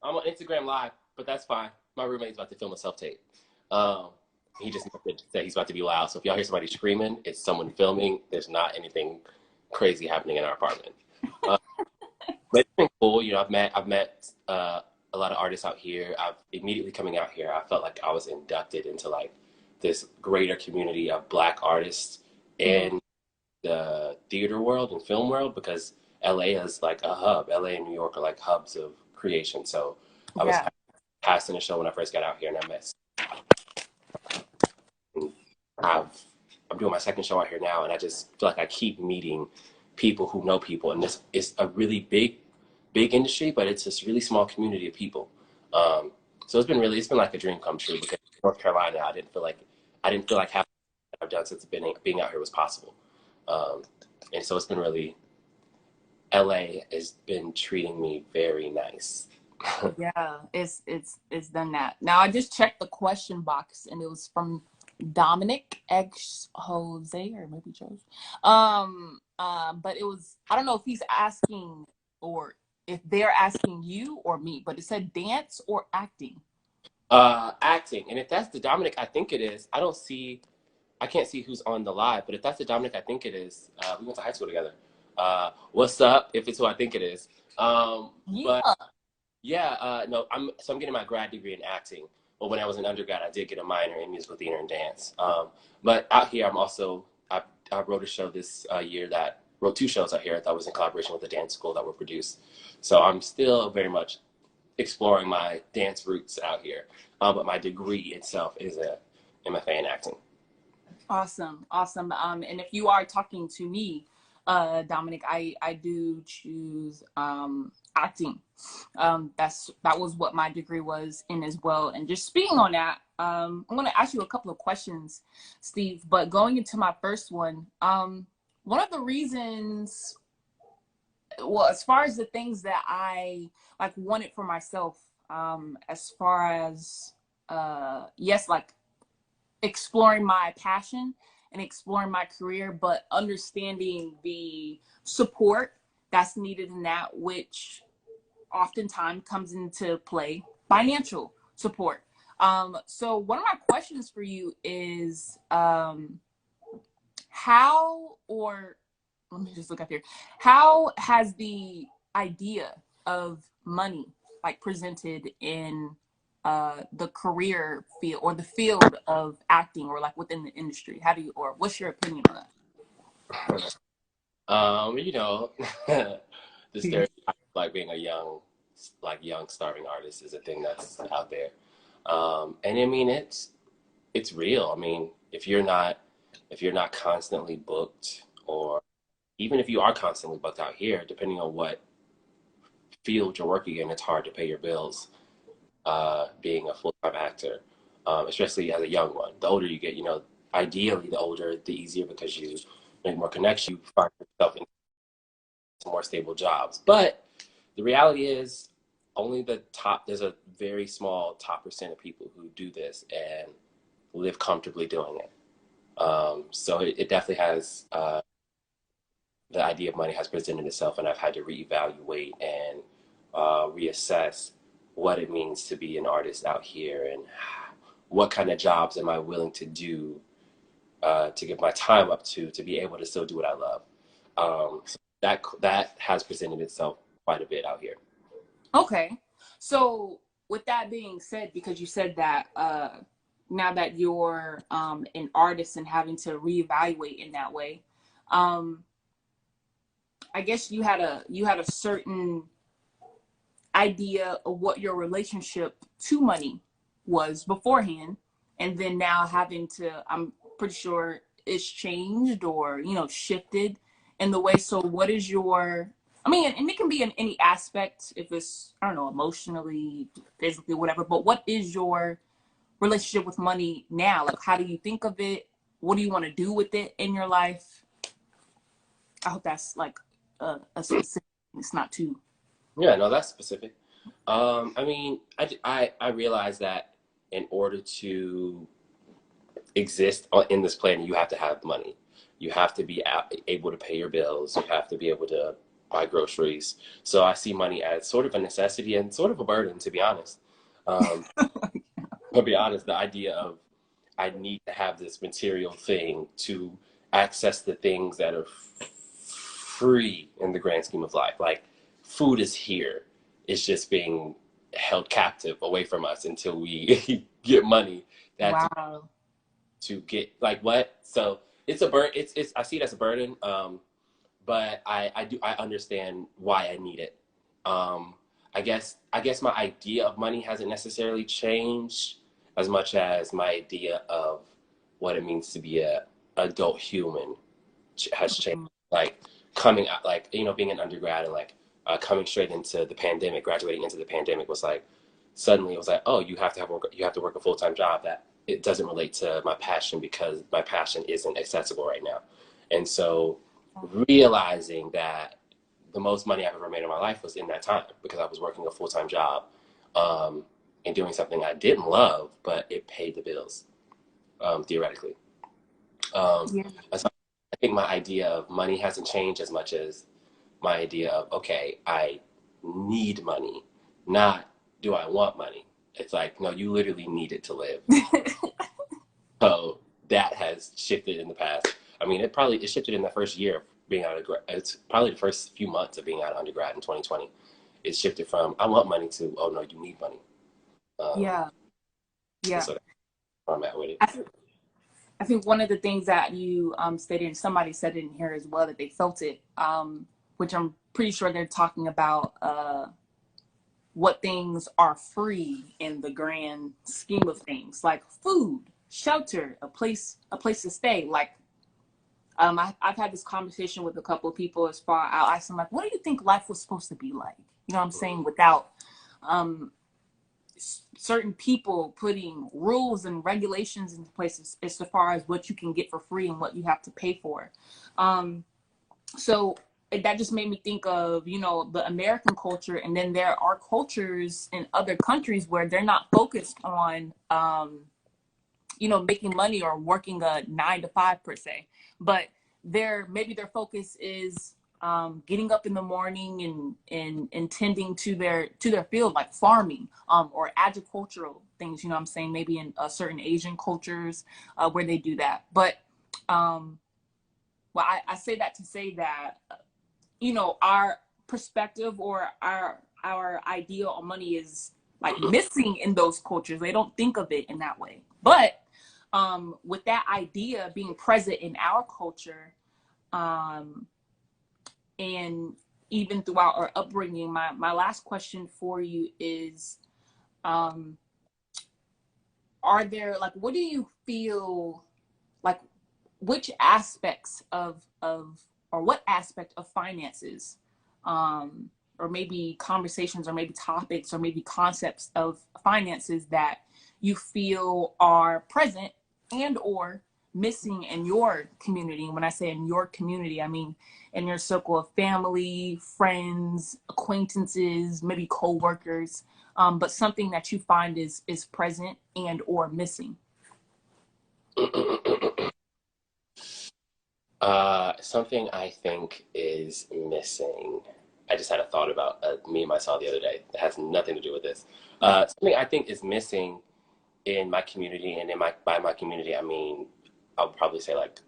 I'm on Instagram Live, but that's fine. My roommate's about to film a self-tape. He just said he's about to be loud. So if y'all hear somebody screaming, it's someone filming. There's not anything crazy happening in our apartment. But it's been cool. You know, I've met a lot of artists out here. Immediately coming out here, I felt like I was inducted into like this greater community of Black artists in the theater world and film world, because LA is like a hub. LA and New York are like hubs of creation. So I was casting a show when I first got out here, and I met. I'm doing my second show out here now, and I just feel like I keep meeting people who know people, and this is a really big industry, but it's this really small community of people. So it's been like a dream come true, because North Carolina, I didn't feel like half that I've done since being out here was possible. Um, and so it's been really, LA has been treating me very nice. Yeah, it's done that. Now I just checked the question box and it was from Dominic X Jose or maybe Jose. But it was, I don't know if he's asking or if they're asking you or me, but it said dance or acting. Acting, and if that's the Dominic I think it is, I can't see who's on the live, but if that's the Dominic I think it is, we went to high school together. What's up? If it's who I think it is. But Yeah. yeah, no, I'm getting my grad degree in acting. But when I was an undergrad, I did get a minor in musical theater and dance. But out here, I wrote a show this year that wrote two shows out here that was in collaboration with the dance school that were produced. So I'm still very much exploring my dance roots out here. But my degree itself is a MFA in acting. Awesome, awesome. And if you are talking to me, Dominic, I do choose acting. That was what my degree was in as well. And just speaking on that, I'm going to ask you a couple of questions, Steve. But going into my first one, one of the reasons, well, as far as the things that I like wanted for myself, as far as yes, like exploring my passion and exploring my career, but understanding the support that's needed in that, which oftentimes comes into play, financial support. So one of my questions for you is how, or let me just look up here, how has the idea of money like presented in the career field or the field of acting or like within the industry? How do you, or what's your opinion on You know, the that? stereotype of like being a young starving artist is a thing that's out there. And I mean, it's real. I mean, if you're not constantly booked, or even if you are constantly booked out here, depending on what field you're working in, it's hard to pay your bills. Being a full-time actor, especially as a young one. The older you get, ideally the older, the easier, because you make more connections, you find yourself in more stable jobs. But the reality is, there's a very small top percent of people who do this and live comfortably doing it. So it definitely has, the idea of money has presented itself, and I've had to reevaluate and reassess what it means to be an artist out here, and what kind of jobs am I willing to do, to give my time up to be able to still do what I love. So that has presented itself quite a bit out here. Okay. So with that being said, because you said that now that you're an artist and having to reevaluate in that way, um, I guess you had a certain idea of what your relationship to money was beforehand, and then now having to, I'm pretty sure it's changed or shifted in the way. So what is your, I mean, and it can be in any aspect, if it's, I don't know, emotionally, physically, whatever, but what is your relationship with money now? Like, how do you think of it? What do you want to do with it in your life? I hope that's like a specific, it's not too. Yeah, no, that's specific. I mean, I realize that in order to exist in this planet, you have to have money. You have to be able to pay your bills. You have to be able to buy groceries. So I see money as sort of a necessity and sort of a burden, to be honest. Um, to be honest, the idea of I need to have this material thing to access the things that are free in the grand scheme of life. Like, food is here. It's just being held captive away from us until we get money that Wow. to get, like, what. So it's a burden. It's I see it as a burden. But I understand why I need it. Um, I guess my idea of money hasn't necessarily changed as much as my idea of what it means to be a adult human has changed. Like, coming out, like, you know, being an undergrad and like coming straight into the pandemic, graduating into the pandemic was like, suddenly it was like, oh, you have to work a full-time job that it doesn't relate to my passion because my passion isn't accessible right now. And so realizing that the most money I've ever made in my life was in that time because I was working a full-time job um, and doing something I didn't love, but it paid the bills, theoretically. Um, Yeah. so I think my idea of money hasn't changed as much as my idea of, okay, I need money, not do I want money. It's like, no, you literally need it to live. So that has shifted in the past. I mean, it shifted in the first year of being out of grad. It's probably the first few months of being out of undergrad in 2020. It shifted from I want money to, oh no, you need money. Um, Yeah. and Yeah. so that's where I'm at with it. I think, I think one of the things that you stated, and somebody said it in here as well, that they felt it, which I'm pretty sure they're talking about what things are free in the grand scheme of things, like food, shelter, a place to stay. Like I've had this conversation with a couple of people as far. I'll ask them like, what do you think life was supposed to be like? You know what I'm saying? Without um, certain people putting rules and regulations into place as far as what you can get for free and what you have to pay for. Um, so that just made me think of, you know, the American culture, and then there are cultures in other countries where they're not focused on you know, making money or working a 9 to 5 per se, but maybe their focus is getting up in the morning and tending to their field, like farming or agricultural things. You know what I'm saying? Maybe in certain Asian cultures where they do that. But well, I say that to say that, you know, our perspective or our idea on money is like missing in those cultures. They don't think of it in that way. But with that idea being present in our culture, um, and even throughout our upbringing, my last question for you is, um, are there, like, what do you feel like, which aspects of or what aspect of finances, or maybe conversations or maybe topics or maybe concepts of finances that you feel are present and or missing in your community? And when I say in your community, I mean in your circle of family, friends, acquaintances, maybe co-workers, but something that you find is present and or missing. Something I think is missing. I just had a thought about me and myself the other day that has nothing to do with this. Something I think is missing in my community, and by my community, I mean I'll probably say like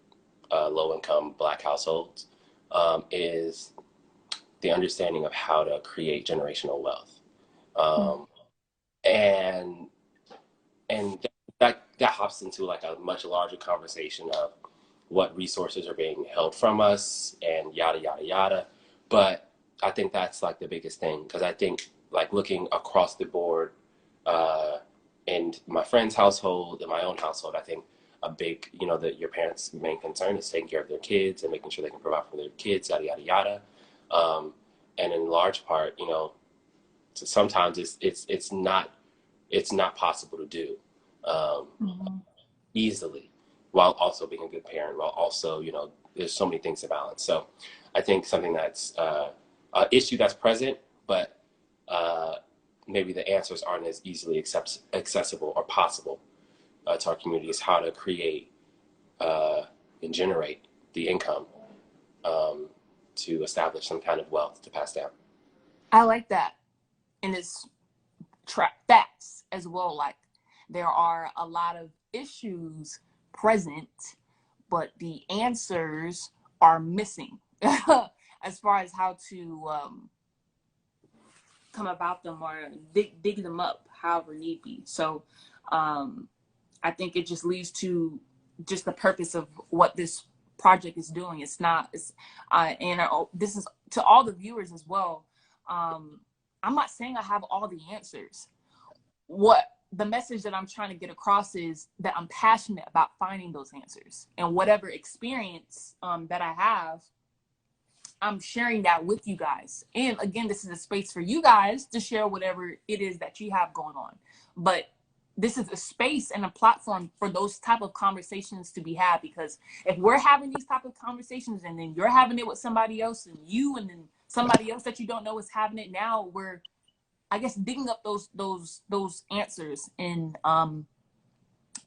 low income Black households, is the understanding of how to create generational wealth, um, and that hops into like a much larger conversation of what resources are being held from us and yada yada yada. But I think that's like the biggest thing because I think like looking across the board, uh, in my friend's household, in my own household, I think a big, you know, that your parents' main concern is taking care of their kids and making sure they can provide for their kids, yada yada yada. Um, and in large part, you know, sometimes it's not possible to do um, Mm-hmm. easily while also being a good parent, while also, you know, there's so many things to balance. So I think something that's an issue that's present, but uh, maybe the answers aren't as easily accessible or possible to our community is how to create uh, and generate the income um, to establish some kind of wealth to pass down. I like that. And it's facts as well. Like there are a lot of issues present, but the answers are missing as far as how to come about them or dig them up, however need be. So um, I think it just leads to just the purpose of what this project is doing. It's not, it's, and this is to all the viewers as well. Um, I'm not saying I have all the answers. What the message that I'm trying to get across is that I'm passionate about finding those answers, and whatever experience that I have, I'm sharing that with you guys. And again, this is a space for you guys to share whatever it is that you have going on. But this is a space and a platform for those type of conversations to be had, because if we're having these type of conversations and then you're having it with somebody else and then somebody else that you don't know is having it, now we're, I guess, digging up those answers and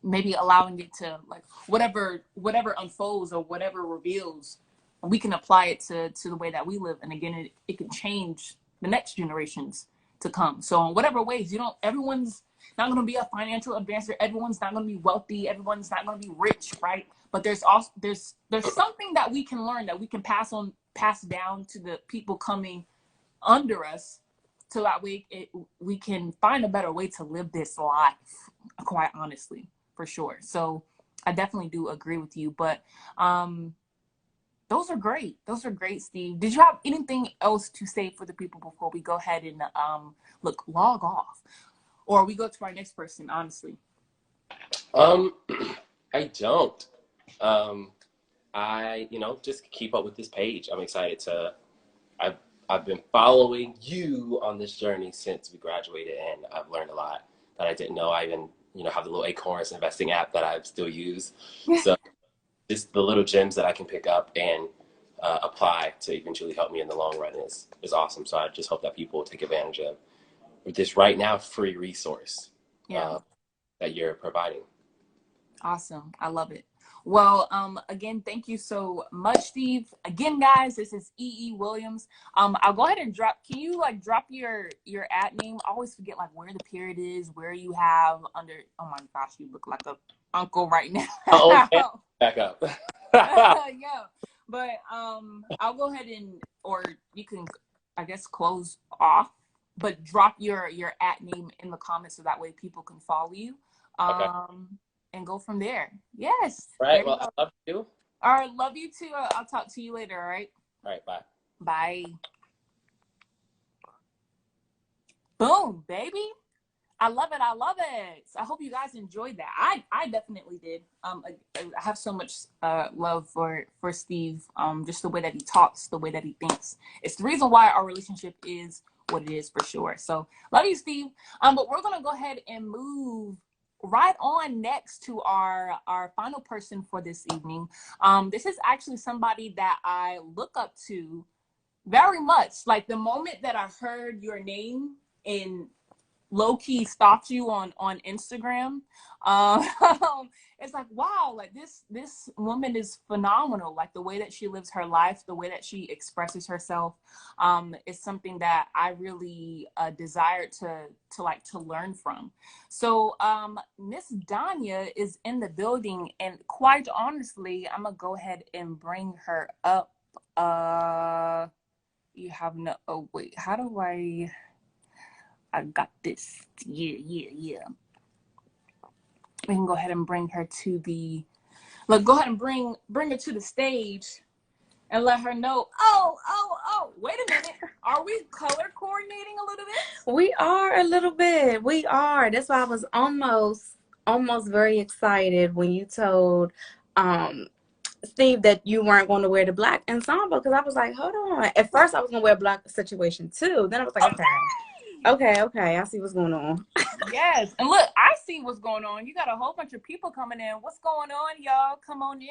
maybe allowing it to, like, whatever unfolds or whatever reveals, we can apply it to the way that we live. And again, it can change the next generations to come. So in whatever ways, everyone's not going to be a financial advancer. Everyone's not going to be wealthy. Everyone's not going to be rich, right? But there's also there's something that we can learn, that we can pass down to the people coming under us, so that we can find a better way to live this life, quite honestly, for sure. So I definitely do agree with you. But those are great. Those are great, Steve. Did you have anything else to say for the people before we go ahead and log off? Or we go to our next person, honestly? I don't. I, just keep up with this page. I'm excited to, I've been following you on this journey since we graduated, and I've learned a lot that I didn't know. I even, have the little Acorns investing app that I still use. So just the little gems that I can pick up and apply to eventually help me in the long run is awesome. So I just hope that people take advantage of this right now free resource that you're providing. Awesome. I love it. Well, again, thank you so much, Steve. Again, guys, this is E.E. Williams. I'll go ahead and can you drop your ad name? I always forget where the period is, where you have under, oh my gosh, you look like a uncle right now. Okay. Back up. Yeah. But I'll go ahead or you can, I guess, close off, but drop your at name in the comments so that way people can follow you. Okay. And go from there. Yes. Right. Well, I love you. All right. Love you too. I'll talk to you later. All right. All right. Bye. Bye. Boom, baby. I love it. I love it. I hope you guys enjoyed that. I definitely did. I have so much love for Steve. Just the way that he talks, the way that he thinks. It's the reason why our relationship is what it is, for sure. So love you, Steve. But we're gonna go ahead and move right on next to our final person for this evening. This is actually somebody that I look up to very much. Like, the moment that I heard your name and low-key stalked you on Instagram, it's like, wow, like this woman is phenomenal. Like, the way that she lives her life, the way that she expresses herself, is something that I really desire to learn from. So Miss Donia is in the building, and quite honestly, I'm gonna go ahead and bring her up. You have no, oh wait, how do I got this. Yeah. We can go ahead and bring her to the, go ahead and bring her to the stage and let her know. Oh, wait a minute. Are we color coordinating a little bit? We are a little bit. We are. That's why I was almost very excited when you told Steve that you weren't going to wear the black ensemble, because I was like, hold on. At first I was going to wear black situation too. Then I was like, okay, I see what's going on. Yes. And look, I see what's going on. You got a whole bunch of people coming in. What's going on, y'all? Come on in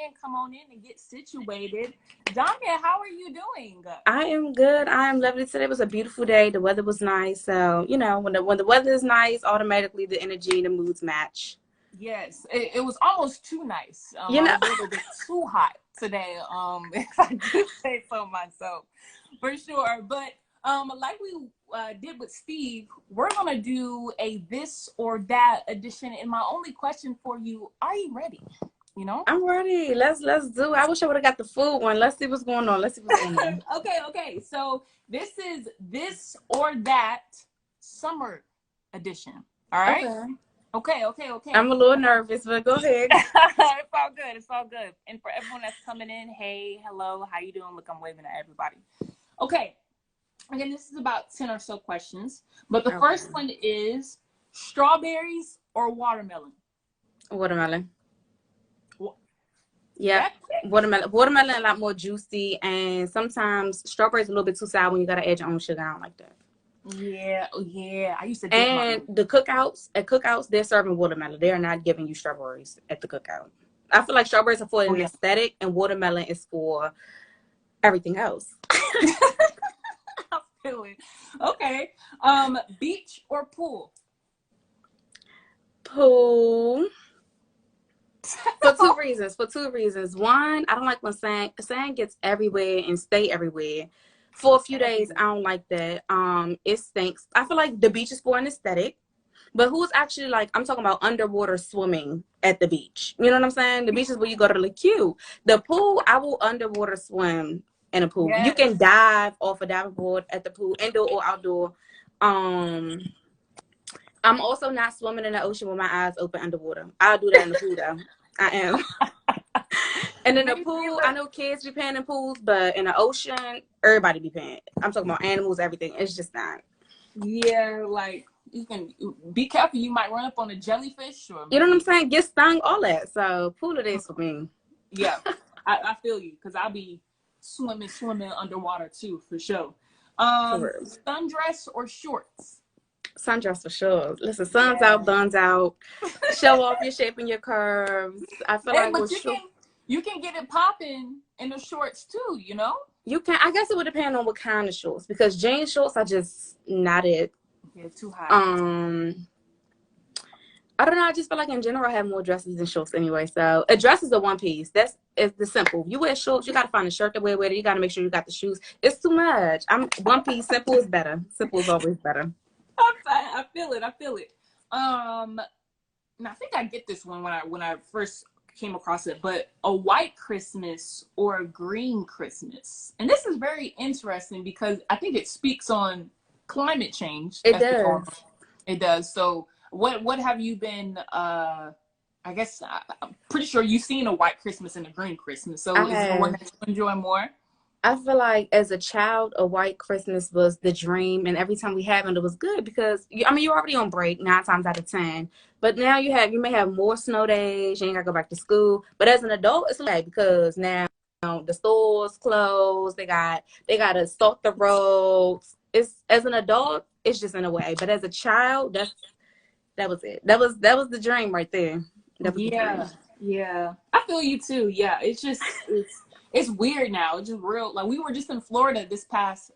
and get situated. Donia, how are you doing? I am good. I am lovely. Today was a beautiful day. The weather was nice. So, when the weather is nice, automatically the energy and the moods match. Yes. It was almost too nice. I was a little bit too hot today, if I do say so myself, for sure. But like we did with Steve, we're gonna do a this or that edition. And my only question for you: are you ready? I'm ready. Let's do it. I wish I would have got the food one. Let's see what's going on. Okay. So this is this or that summer edition. All right. Okay. I'm a little nervous, but go ahead. It's all good. And for everyone that's coming in, hey, hello, how you doing? Look, I'm waving at everybody. Okay. Again, this is about 10 or so questions. But the first one is strawberries or watermelon? Watermelon. Yep. Watermelon a lot more juicy, and sometimes strawberries a little bit too sour when you gotta add your own sugar. I don't like that. Yeah, yeah. I used to dip And mine. the cookouts, they're serving watermelon. They are not giving you strawberries at the cookout. I feel like strawberries are for Oh an yeah. aesthetic, and watermelon is for everything else. I feel it. Okay. Beach or pool? Pool. For two reasons. For two reasons. One, I don't like when sand gets everywhere and stay everywhere. For a few days, I don't like that. It stinks. I feel like the beach is for an aesthetic. But who's actually like, I'm talking about underwater swimming at the beach. You know what I'm saying? The beach is where you go to look cute. The pool, I will underwater swim in a pool. You Yes. can dive off a diving board at the pool, indoor or outdoor. Um, I'm also not swimming in the ocean with my eyes open underwater. I'll do that in the pool though. I am. And in the pool, I know kids be paying in pools, but in the ocean, everybody be paying. I'm talking about animals, everything. It's just not. Yeah, like you can be careful. You might run up on a jellyfish or You know what I'm maybe. saying? Get stung, all that. So pool it is for me. Yeah, I feel you because I'll be swimming underwater too for sure. For real. Sundress or shorts? Sundress for sure. Listen, sun's Yeah. out, buns out. Show off your shape and your curves. I feel Hey, like but with short, you can get it popping in the shorts too. You know. you can. I guess it would depend on what kind of shorts because jean shorts are just not it. Yeah, too hot. I don't know. I just feel like in general I have more dresses than shorts anyway. So a dress is a one piece. It's the simple. You wear shorts, you gotta find a shirt to wear with it. You gotta make sure you got the shoes. It's too much. I'm one piece. Simple is better. Simple is always better. I feel it. I feel it. And I think I get this one when I first came across it, but a white Christmas or a green Christmas. And this is very interesting because I think it speaks on climate change. It does. It does. So what have you been I guess I'm pretty sure you've seen a white Christmas and a green Christmas. So is there one that you enjoy more? I feel like as a child, a white Christmas was the dream, and every time we had it, it was good because you're already on break 9 times out of 10. But now you may have more snow days. You ain't gotta go back to school. But as an adult, it's like because now the stores closed. They gotta salt the roads. It's as an adult, it's just in a way. But as a child, that was it. That was the dream right there. That was the dream. Yeah. I feel you too. Yeah. It's just it's weird now. It's just real. Like we were just in Florida this past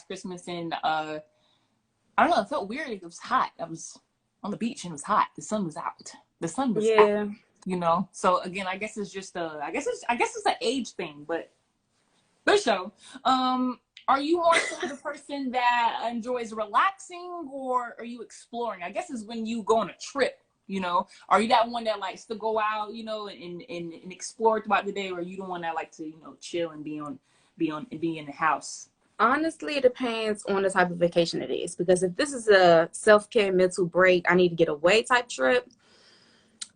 Christmas and I don't know, it felt weird. It was hot. I was on the beach and it was hot. The sun was out. Out, you know. So again, I guess it's just I guess it's an age thing, but for sure. Are you more so the person that enjoys relaxing or are you exploring? I guess is when you go on a trip, you know. Are you that one that likes to go out, you know, and explore throughout the day, or are you the one that like to, you know, chill and be in the house? Honestly, it depends on the type of vacation it is. Because if this is a self-care mental break, I need to get away type trip,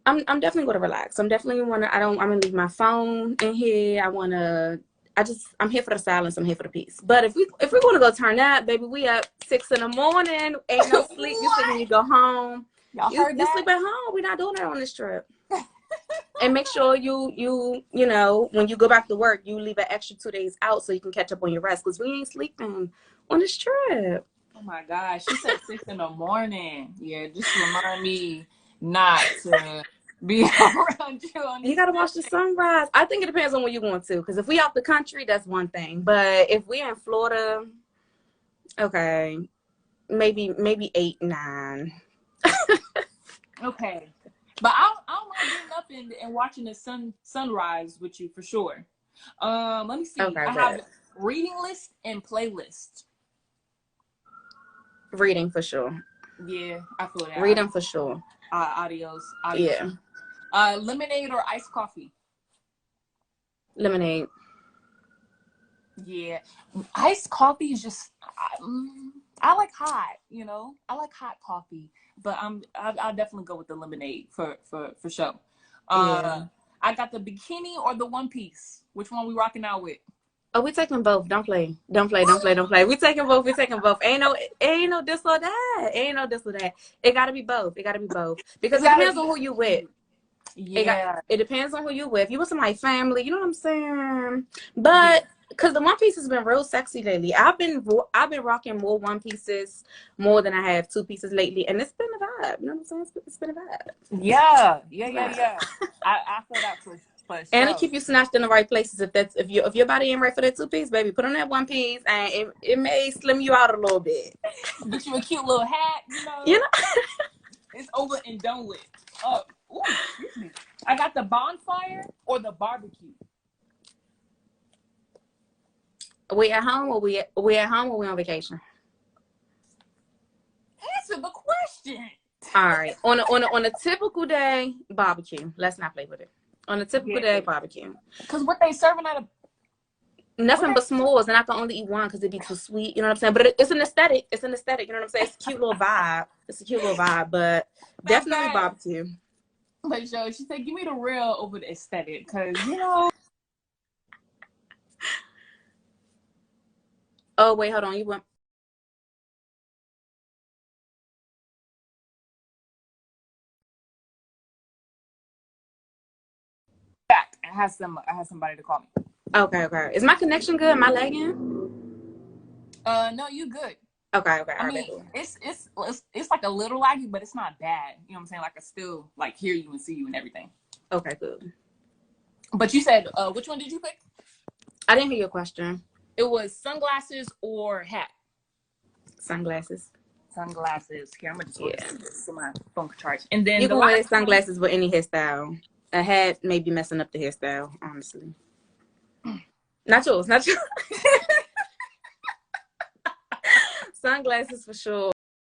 I'm definitely going to relax. I'm gonna leave my phone in here. I'm here for the silence. I'm here for the peace. But if we're going to go turn that, baby, we up 6 in the morning. Ain't no sleep. You sleep when you go home. Y'all You heard that? sleep at home. We're not doing that on this trip. And make sure you know, when you go back to work, you leave an extra 2 days out so you can catch up on your rest because we ain't sleeping on this trip. Oh my gosh, she said 6 in the morning. Yeah, just remind me not to be around you on this. You gotta watch the sunrise. I think it depends on where you're going to. Because if we out the country, that's one thing. But if we're in Florida, okay, maybe 8, 9. Okay, but I don't mind getting up and watching the sunrise with you for sure. Let me see. Okay, I have reading list and playlist. Reading for sure. Yeah, I feel that. Reading for sure. Audio. Yeah. Lemonade or iced coffee? Lemonade. Yeah, iced coffee is just. I like hot. You know, I like hot coffee, but I'll definitely go with the lemonade for sure. Yeah. I got the bikini or the one piece. Which one we rocking out with? Oh, we taking both. Don't play. We taking both. Ain't no this or that. It gotta be both. Because it depends on who you with. Yeah. It depends on who you with. You with somebody family, you know what I'm saying? But because the one piece has been real sexy lately. I've been rocking more one pieces more than I have two pieces lately, and it's been a vibe. You know what I'm saying? It's been a vibe. Yeah. Vibe. I feel that for And it sure. keep you snatched in the right places. If your body ain't right for that two piece, baby, put on that one piece, and it may slim you out a little bit. Get you a cute little hat, you know. You know. It's over and done with. Oh, ooh, excuse me. I got the bonfire or the barbecue. We at home or we at home or we on vacation? Answer the question. All right. On a typical day, barbecue. Let's not play with it. On a typical day, barbecue. Because what they serving at a Nothing but s'mores, and I can only eat one because it'd be too sweet. You know what I'm saying? But it's an aesthetic. It's an aesthetic. You know what I'm saying? It's a cute little vibe. It's a cute little vibe, but definitely barbecue. But yo, she said, give me the real over the aesthetic, because you know. Oh wait, hold on. You went. Back. I had somebody to call me. Okay. Is my connection good? Am I lagging? No, you good. Okay. I mean, it's like a little laggy, but it's not bad. You know what I'm saying? Like I still like hear you and see you and everything. Okay, good. But you said, which one did you pick? I didn't hear your question. It was sunglasses or hat. Sunglasses. Here, I'm gonna just order this so my phone can charge. And then You can wear sunglasses with any hairstyle. A hat may be messing up the hairstyle, honestly. Not yours. Sunglasses for sure.